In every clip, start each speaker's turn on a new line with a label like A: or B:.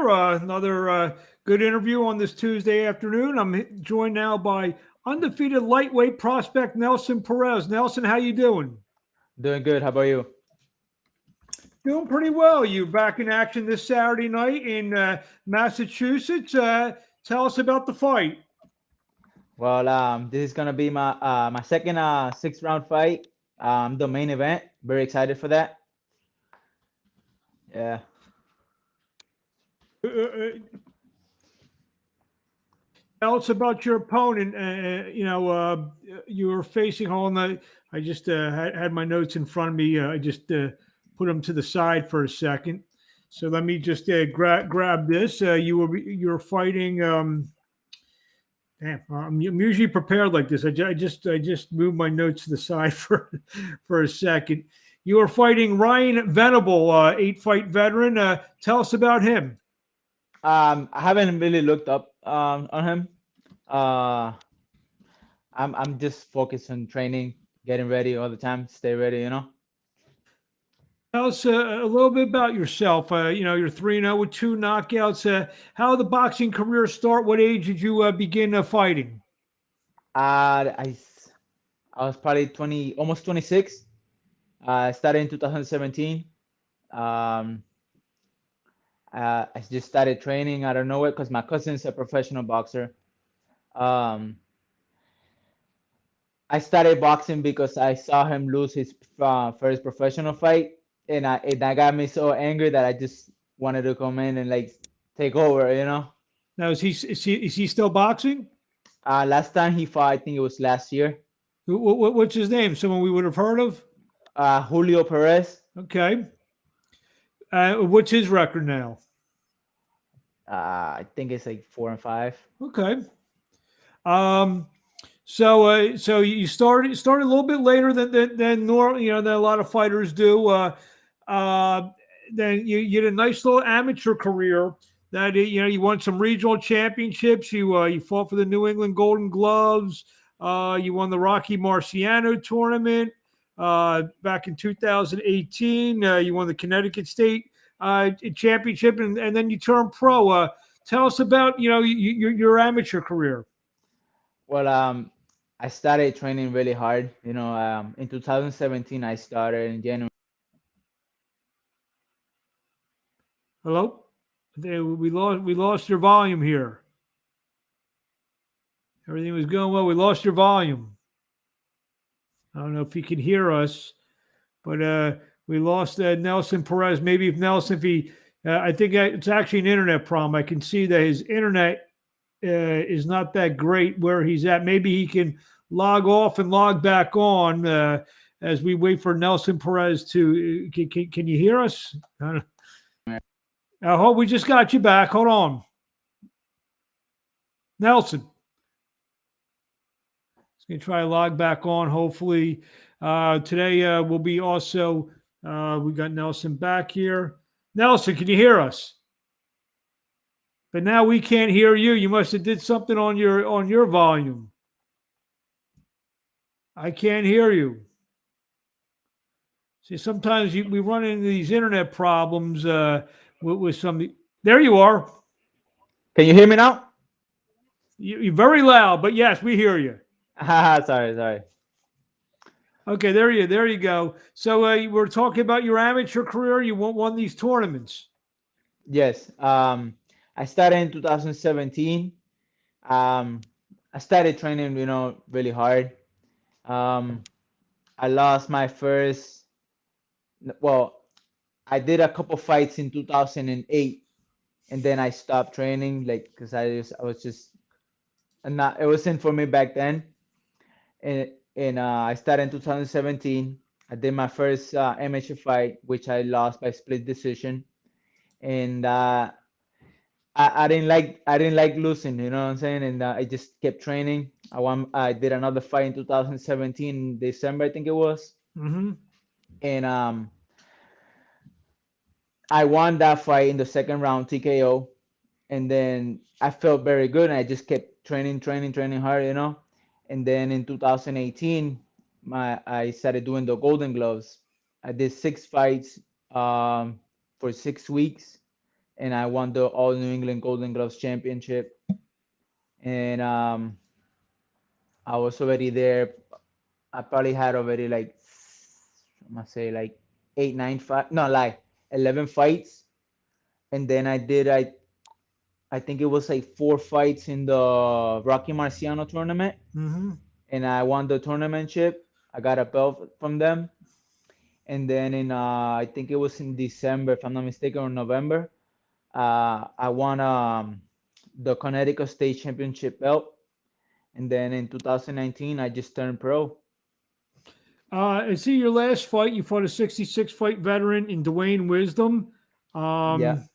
A: here. Another good interview on this Tuesday afternoon. I'm joined now by undefeated lightweight prospect Nelson Perez. Nelson, how you doing?
B: Doing good. How about you?
A: Doing pretty well. You back in action this Saturday night in Massachusetts. Tell us about the fight.
B: Well, this is gonna be my second 6 round fight. The main event. Very excited for that. Yeah.
A: Tell us about your opponent. You were facing on the. I just had my notes in front of me. I just put them to the side for a second. So let me just grab this. You were fighting. Damn, I'm usually prepared like this. I just moved my notes to the side for a second. You were fighting Ryan Venable, 8 fight veteran. Tell us about him.
B: I haven't really looked up on him. Uh, I'm just focused on training, getting ready all the time. Stay ready, you know.
A: Tell us a little bit about yourself. You're 3-0 with 2 knockouts. How did the boxing career start? What age did you begin fighting?
B: Uh, I s- I was probably 20, almost 26. I started in 2017. Um, I just started training out of nowhere because my cousin's a professional boxer. Um, I started boxing because I saw him lose his first professional fight, and that got me so angry that I just wanted to come in and like take over, you know.
A: Now, is he still boxing?
B: Last time he fought, I think it was last year.
A: What's his name? Someone we would have heard of?
B: Julio Perez.
A: Okay. What's his record now?
B: I think it's like 4 and 5.
A: Okay. Um, so you started a little bit later than normal, than a lot of fighters do. Uh, then you had a nice little amateur career. That you won some regional championships. You fought for the New England Golden Gloves. You won the Rocky Marciano tournament back in 2018. You won the Connecticut State championship, and then you turned pro. Tell us about your amateur career.
B: Well, I started training really hard. In 2017, I started in January.
A: Hello? We lost your volume here. Everything was going well. We lost your volume. I don't know if you can hear us, but we lost Nelson Perez. Maybe if Nelson, if he, I think it's actually an internet problem. I can see that his internet is not that great where he's at. Maybe he can log off and log back on as we wait for Nelson Perez to. Can you hear us? Hold, we just got you back. Hold on, Nelson. Going to try to log back on. Hopefully, today will be also. We got Nelson back here. Nelson, can you hear us? But now we can't hear you. You must have did something on your volume. I can't hear you. See, sometimes we run into these internet problems with some. There you are.
B: Can you hear me now?
A: You're very loud, but yes, we hear you.
B: Sorry.
A: Okay, there you go. So we're talking about your amateur career. You won these tournaments.
B: Yes. I started in 2017. Um, I started training, really hard. Um, I lost my first. Well, I did a couple fights in 2008, and then I stopped training, like, because I was just and not. It wasn't for me back then. And I started in 2017. I did my first amateur fight, which I lost by split decision, and I didn't like losing, you know what I'm saying? And I just kept training. I did another fight in 2017 December, I think it was,
A: Mm-hmm.
B: and I won that fight in the second round TKO. And then I felt very good, and I just kept training hard, And then in 2018, I started doing the Golden Gloves. I did 6 fights for 6 weeks, and I won the All New England Golden Gloves Championship. And I was already there. I probably had already like I must say like 8, 9 fight, no, like 11 fights. And then I think it was like 4 fights in the Rocky Marciano tournament,
A: Mm-hmm.
B: and I won the tournament chip. I got a belt from them. And then in I think it was in December, if I'm not mistaken, or November, I won the Connecticut State Championship belt. And then in 2019, I just turned pro.
A: I see your last fight. You fought a 66 fight veteran in Dwayne Wisdom.
B: Yeah.
A: Um,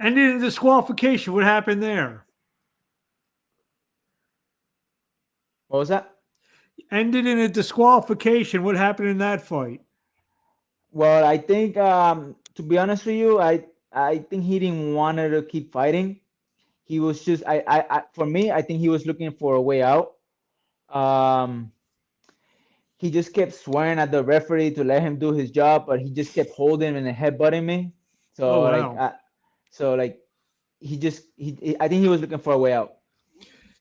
A: Ended in disqualification. What happened there?
B: What was that?
A: Ended in a disqualification. What happened in that fight?
B: Well, I think to be honest with you, I think he didn't want to keep fighting. He was just I for me, I think he was looking for a way out. Um, he just kept swearing at the referee to let him do his job, but he just kept holding and headbutting me.
A: Oh
B: So like,
A: wow.
B: so like, I think he was looking for a way out.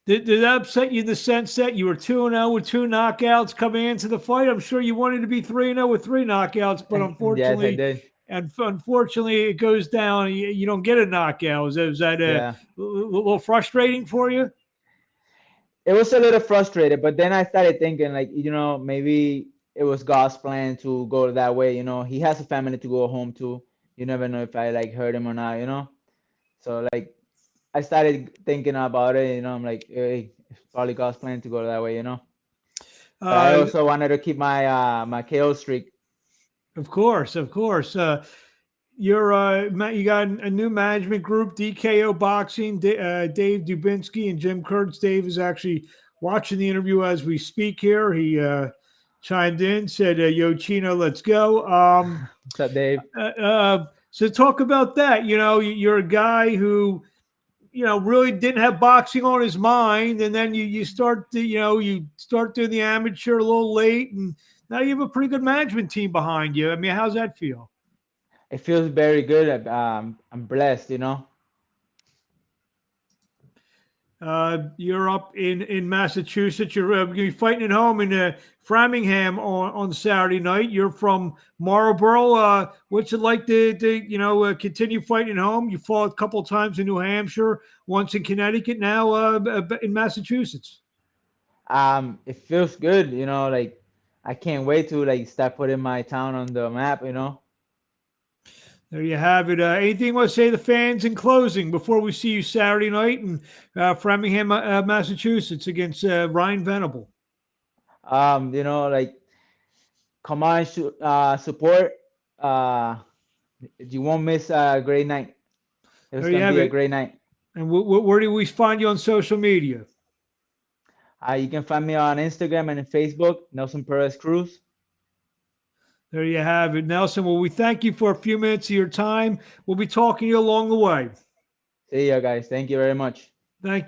A: Did that upset you in the sense that you were 2-0 with two knockouts coming into the fight? I'm sure you wanted to be 3-0 with three knockouts, but
B: Yes, I
A: unfortunately,
B: did.
A: it goes down. You don't get a knockout. Is that a
B: Yeah,
A: little frustrating for you?
B: it was a little frustrated, but then I started thinking like, maybe it was God's plan to go that way. He has a family to go home to. You never know if I like hurt him or not. So like, I started thinking about it. I'm like, hey, it's probably God's plan to go that way. But I
A: Uh,
B: also wanted to keep my KO streak.
A: of course, of course. You got a new management group, DKO Boxing. Dave Dubinsky and Jim Kurtz. Dave is actually watching the interview as we speak here. He chimed in, said, "Yo, Chino, let's go."
B: What's up, Dave?
A: So talk about that. You're a guy who really didn't have boxing on his mind, and then you start to you start doing the amateur a little late, and now you have a pretty good management team behind you. I mean, how's that feel?
B: It feels very good. I'm blessed.
A: You're up in Massachusetts. You're going to be fighting at home in Framingham on Saturday night. You're from Marlborough. What's it like to continue fighting at home? You fought a couple of times in New Hampshire, once in Connecticut, now in Massachusetts.
B: It feels good. Like I can't wait to like start putting my town on the map.
A: There you have it. Anything you want to say to the fans in closing before we see you Saturday night in Framingham, Massachusetts against Ryan Venable?
B: Like come on, support. Uh, you won't miss a great night. It's
A: There you
B: gonna
A: have
B: be a
A: it.
B: great night.
A: And where do we find you on social media?
B: You can find me on Instagram and Facebook, Nelson Perez Cruz.
A: There you have it, Nelson. Well, we thank you for a few minutes of your time. We'll be talking to you along the way.
B: See ya, guys. Thank you very much.
A: Thank you.